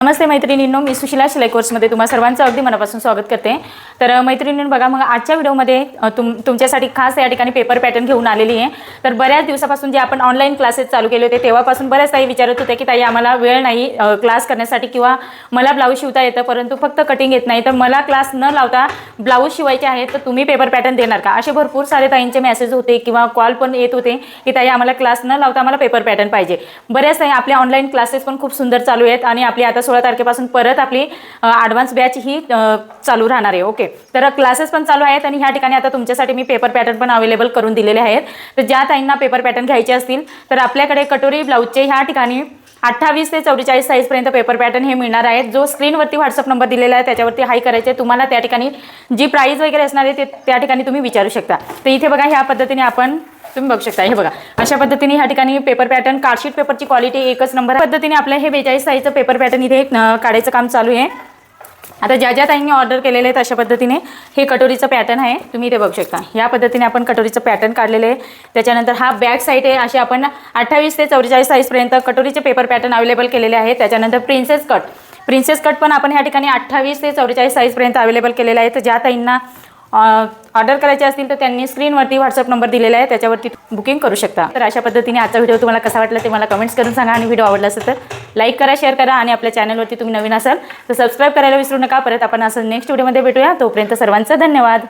नमस्ते मैत्रिणींनो, मी सुशिला शिलाई कोर्समध्ये तुम्हा सर्वांचं अगदी मनापासून स्वागत करते। तर मैत्रिणींनो बघा, मग आजच्या व्हिडिओमध्ये तुमच्यासाठी खास या ठिकाणी पेपर पॅटर्न घेऊन आलेली आहे। तर बऱ्याच दिवसापासून जे आपण ऑनलाईन क्लासेस चालू केले होते तेव्हापासून बऱ्याच ताई विचारत होते की ताई आम्हाला वेळ नाही क्लास करण्यासाठी, किंवा मला ब्लाऊज शिवता येतं परंतु फक्त कटिंग येत नाही, तर मला क्लास न लावता ब्लाऊज शिवायचे आहेत, तर तुम्ही पेपर पॅटर्न देणार का? असे भरपूर सारे ताईंचे मेसेज होते किंवा कॉल पण येत होते की ताई आम्हाला क्लास न लावता आम्हाला पेपर पॅटर्न पाहिजे। बऱ्याच ताई आपल्या ऑनलाईन क्लासेस पण खूप सुंदर चालू आहेत आणि आपली आता 16 तारखेपासून परत आपली ॲडव्हान्स बॅच ही चालू राहणार आहे। ओके, तर क्लासेस पण चालू आहेत आणि ह्या ठिकाणी आता तुमच्यासाठी मी पेपर पॅटर्न पण अवेलेबल करून दिलेले आहेत। तर ज्या ताईंना पेपर पॅटर्न घ्यायचे असतील तर आपल्याकडे कटोरी ब्लाऊजचे ह्या ठिकाणी 28 ते 44 साईजपर्यंत पेपर पॅटर्न हे मिळणार आहेत। जो स्क्रीनवरती व्हॉट्सअप नंबर दिलेला आहे त्याच्यावरती हाय करायचे, तुम्हाला त्या ठिकाणी जी प्राइस वगैरे असणार आहे ते त्या ठिकाणी तुम्ही विचारू शकता। तर इथे बघा, ह्या पद्धतीने आपण तुम्ही बघू शकता, हे बघा अशा पद्धतीने ह्या ठिकाणी पेपर पॅटर्न, कार्डशीट पेपरची क्वालिटी एकच नंबर पद्धतीने आपल्या हे 42 साईजचं पेपर पॅटर्न इथे काढायचं काम चालू आहे। आता ज्या ताईंनी ऑर्डर केलेले आहेत अशा पद्धतीने हे कटोरीचं पॅटर्न आहे, तुम्ही इथे बघू शकता। या पद्धतीने आपण कटोरीचं पॅटर्न काढलेले आहे। त्याच्यानंतर हा बॅक साईड आहे, असे आपण 28 ते 44 साईजपर्यंत कटोरीचे पेपर पॅटर्न अवेलेबल केलेले आहेत। त्याच्यानंतर प्रिन्सेस कट पण आपण ह्या ठिकाणी 28 ते 44 साईजपर्यंत अवेलेबल केलेले आहे। तर ज्या ताईंना ऑर्डर करायचे असतील तर त्यांनी स्क्रीनवरती व्हॉट्सअप नंबर दिलेला आहे त्याच्यावरती बुकिंग करू शकता। तर अशा पद्धतीने आजचा व्हिडिओ तुम्हाला कसा वाटला ते मला कमेंट्स करून सांगा आणि व्हिडिओ आवडला असेल तर लाईक करा, शेअर करा आणि आपल्या चॅनलवरती तुम्ही नवीन असाल तर सबस्क्राईब करायला विसरू नका। परत आपण असं नेक्स्ट व्हिडिओमध्ये भेटूया, तोपर्यंत सर्वांचं धन्यवाद।